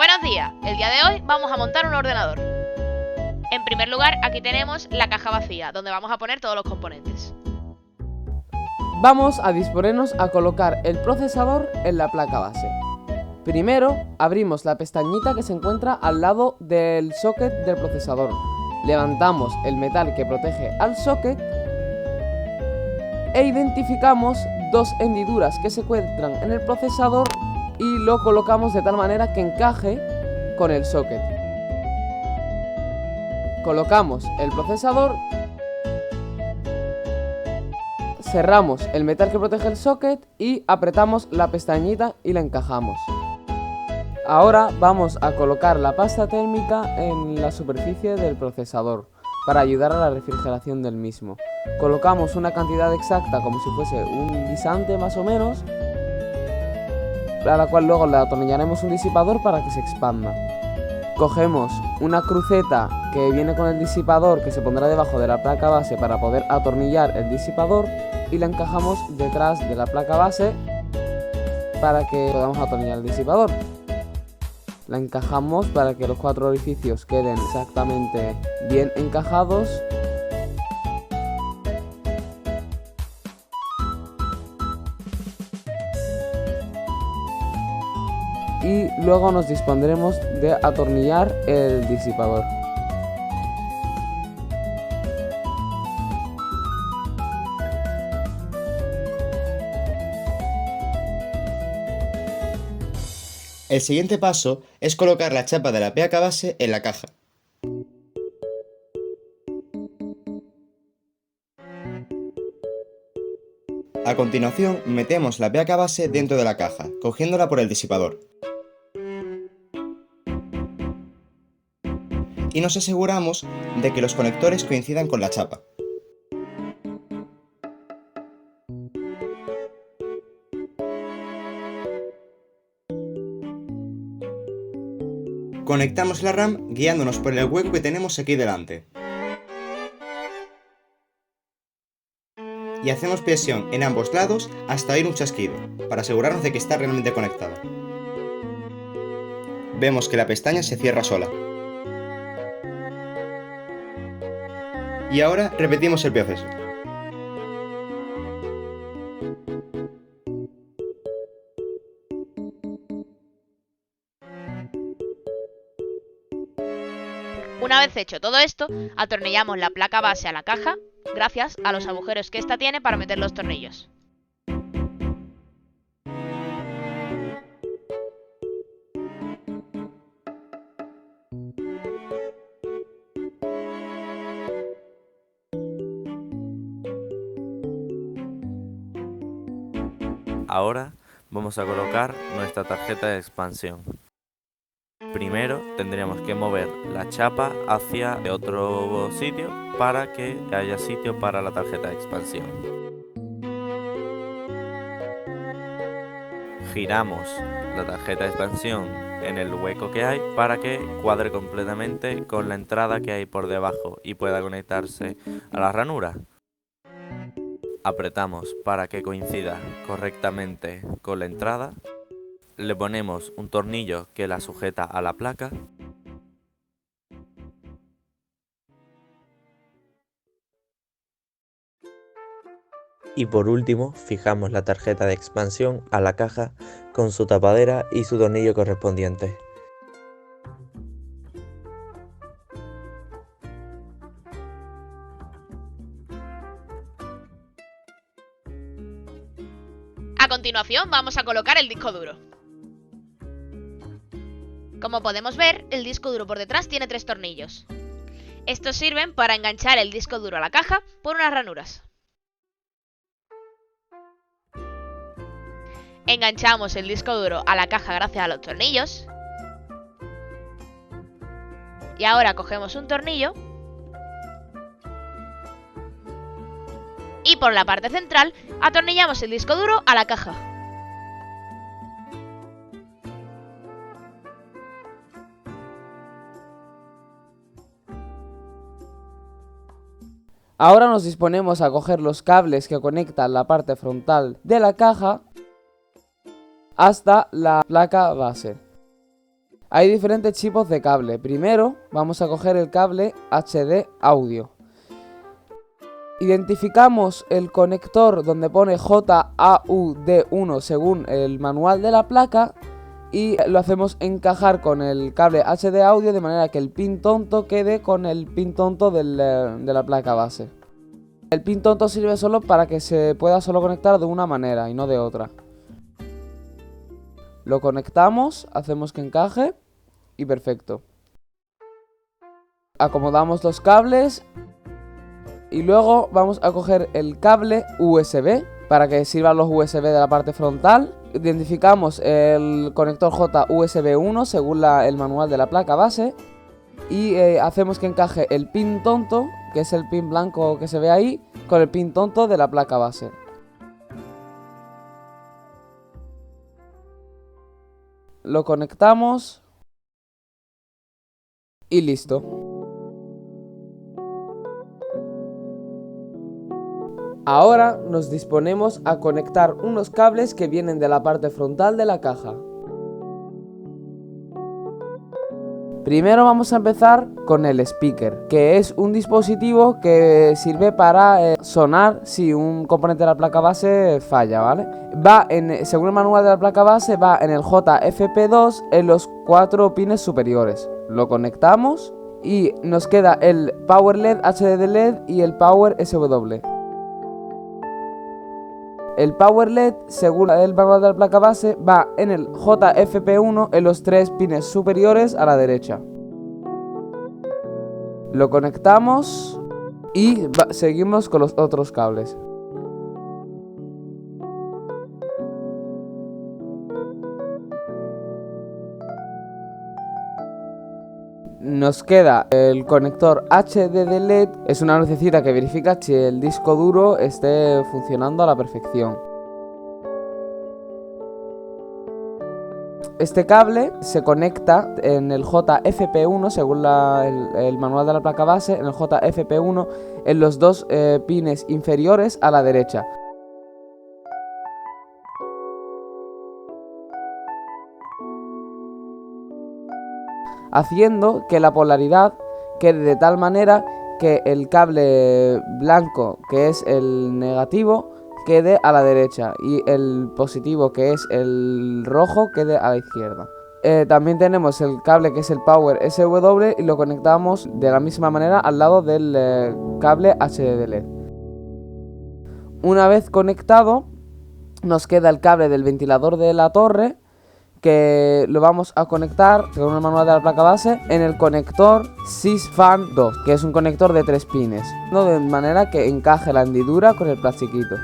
Buenos días, el día de hoy vamos a montar un ordenador. En primer lugar, aquí tenemos la caja vacía, donde vamos a poner todos los componentes. Vamos a disponernos a colocar el procesador en la placa base. Primero, abrimos la pestañita que se encuentra al lado del socket del procesador. Levantamos el metal que protege al socket e identificamos dos hendiduras que se encuentran en el procesador y lo colocamos de tal manera que encaje con el socket. Colocamos el procesador, cerramos el metal que protege el socket y apretamos la pestañita y la encajamos. Ahora vamos a colocar la pasta térmica en la superficie del procesador para ayudar a la refrigeración del mismo. Colocamos una cantidad exacta como si fuese un guisante más o menos, a la cual luego le atornillaremos un disipador para que se expanda. Cogemos una cruceta que viene con el disipador que se pondrá debajo de la placa base para poder atornillar el disipador y la encajamos detrás de la placa base para que podamos atornillar el disipador. La encajamos para que los 4 orificios queden exactamente bien encajados. Y luego nos dispondremos de atornillar el disipador. El siguiente paso es colocar la chapa de la placa base en la caja. A continuación, metemos la placa base dentro de la caja, cogiéndola por el disipador. Y nos aseguramos de que los conectores coincidan con la chapa. Conectamos la RAM guiándonos por el hueco que tenemos aquí delante. Y hacemos presión en ambos lados hasta oír un chasquido, para asegurarnos de que está realmente conectada. Vemos que la pestaña se cierra sola. Y ahora repetimos el proceso. Una vez hecho todo esto, atornillamos la placa base a la caja, gracias a los agujeros que esta tiene para meter los tornillos. Ahora vamos a colocar nuestra tarjeta de expansión. Primero tendríamos que mover la chapa hacia otro sitio para que haya sitio para la tarjeta de expansión. Giramos la tarjeta de expansión en el hueco que hay para que cuadre completamente con la entrada que hay por debajo y pueda conectarse a la ranura. Apretamos para que coincida correctamente con la entrada. Le ponemos un tornillo que la sujeta a la placa. Y por último, fijamos la tarjeta de expansión a la caja con su tapadera y su tornillo correspondiente. A continuación vamos a colocar el disco duro. Como podemos ver, el disco duro por detrás tiene 3 tornillos. Estos sirven para enganchar el disco duro a la caja por unas ranuras. Enganchamos el disco duro a la caja gracias a los tornillos. Y ahora cogemos un tornillo y por la parte central atornillamos el disco duro a la caja. Ahora nos disponemos a coger los cables que conectan la parte frontal de la caja hasta la placa base. Hay diferentes tipos de cable. Primero vamos a coger el cable HD audio. Identificamos el conector donde pone JAUD1 según el manual de la placa y lo hacemos encajar con el cable HD audio de manera que el pin tonto quede con el pin tonto de la placa base. El pin tonto sirve solo para que se pueda solo conectar de una manera y no de otra. Lo conectamos, hacemos que encaje y perfecto. Acomodamos los cables y luego vamos a coger el cable USB para que sirvan los USB de la parte frontal. Identificamos el conector JUSB1 según el manual de la placa base y hacemos que encaje el pin tonto, que es el pin blanco que se ve ahí, con el pin tonto de la placa base. Lo conectamos y listo. Ahora nos disponemos a conectar unos cables que vienen de la parte frontal de la caja. Primero vamos a empezar con el speaker, que es un dispositivo que sirve para sonar si un componente de la placa base falla, ¿vale? Según el manual de la placa base, va en el JFP2 en los 4 pines superiores. Lo conectamos y nos queda el Power LED, HDD LED y el Power SW. El Power LED, según el manual de la placa base, va en el JFP1 en los 3 pines superiores a la derecha. Lo conectamos y seguimos con los otros cables. Nos queda el conector HDD LED, es una lucecita que verifica si el disco duro esté funcionando a la perfección. Este cable se conecta en el JFP1 según el manual de la placa base, en el JFP1 en los 2 pines inferiores a la derecha. Haciendo que la polaridad quede de tal manera que el cable blanco, que es el negativo, quede a la derecha y el positivo, que es el rojo, quede a la izquierda. También tenemos el cable que es el Power SW y lo conectamos de la misma manera al lado del cable HDD LED. Una vez conectado, nos queda el cable del ventilador de la torre, que lo vamos a conectar, según el manual de la placa base, en el conector SysFan 2, que es un conector de 3 pines, de manera que encaje la hendidura con el plastiquito.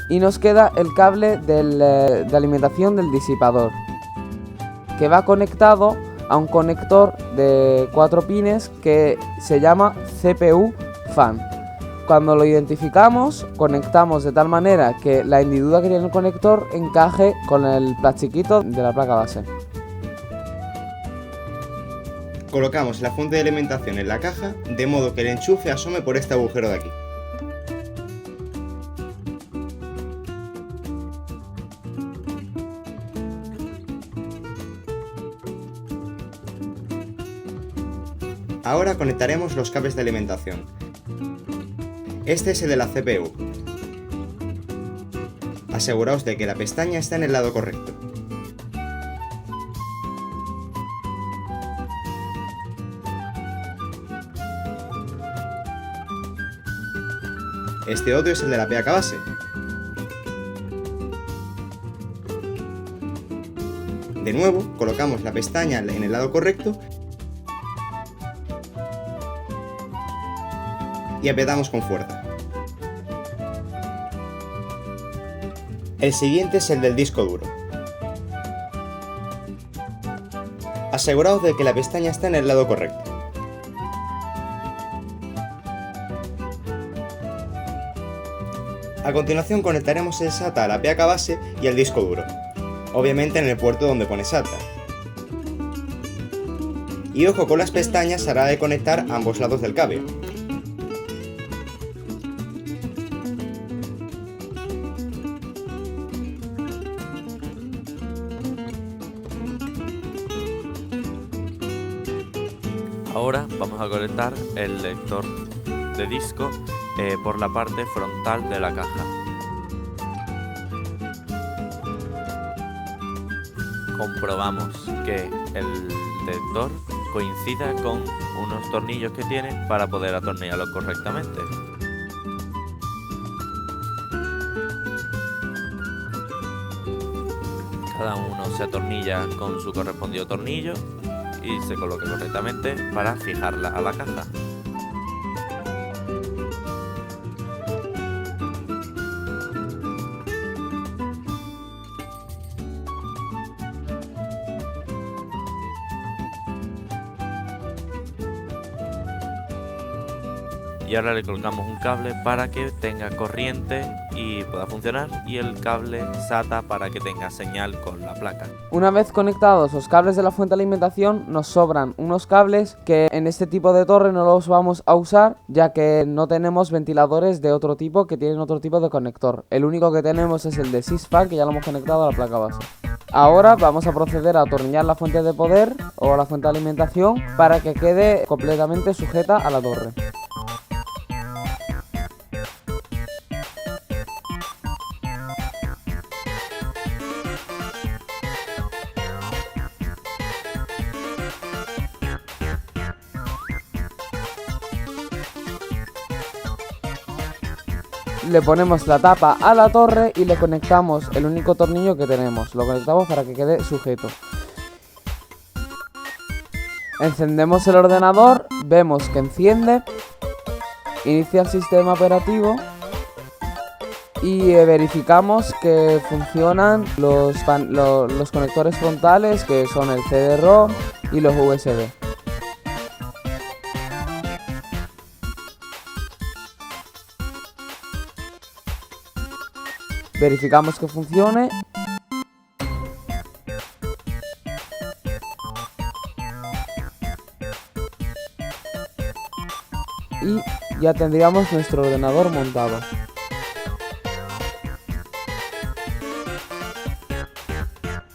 Y nos queda el cable de alimentación del disipador, que va conectado a un conector de 4 pines que se llama CPU Fan. Cuando lo identificamos, conectamos de tal manera que la hendidura que tiene el conector encaje con el plastiquito de la placa base. Colocamos la fuente de alimentación en la caja de modo que el enchufe asome por este agujero de aquí. Ahora conectaremos los cables de alimentación. Este es el de la CPU. Aseguraos de que la pestaña está en el lado correcto. Este otro es el de la placa base. De nuevo, colocamos la pestaña en el lado correcto y apretamos con fuerza. El siguiente es el del disco duro. Aseguraos de que la pestaña está en el lado correcto. A continuación conectaremos el SATA a la placa base y al disco duro, obviamente en el puerto donde pone SATA. Y ojo con las pestañas a la hora de conectar ambos lados del cable. Ahora vamos a conectar el lector de disco por la parte frontal de la caja. Comprobamos que el lector coincida con unos tornillos que tiene para poder atornillarlo correctamente. Cada uno se atornilla con su correspondido tornillo y se coloca correctamente para fijarla a la caja. Y ahora le colocamos un cable para que tenga corriente y pueda funcionar, y el cable SATA para que tenga señal con la placa. Una vez conectados los cables de la fuente de alimentación, nos sobran unos cables que en este tipo de torre no los vamos a usar, ya que no tenemos ventiladores de otro tipo que tienen otro tipo de conector. El único que tenemos es el de Sysfan, que ya lo hemos conectado a la placa base. Ahora vamos a proceder a atornillar la fuente de poder o la fuente de alimentación para que quede completamente sujeta a la torre. Le ponemos la tapa a la torre y le conectamos el único tornillo que tenemos. Lo conectamos para que quede sujeto. Encendemos el ordenador, vemos que enciende, inicia el sistema operativo y verificamos que funcionan los conectores frontales, que son el CD-ROM y los USB. Verificamos que funcione y ya tendríamos nuestro ordenador montado.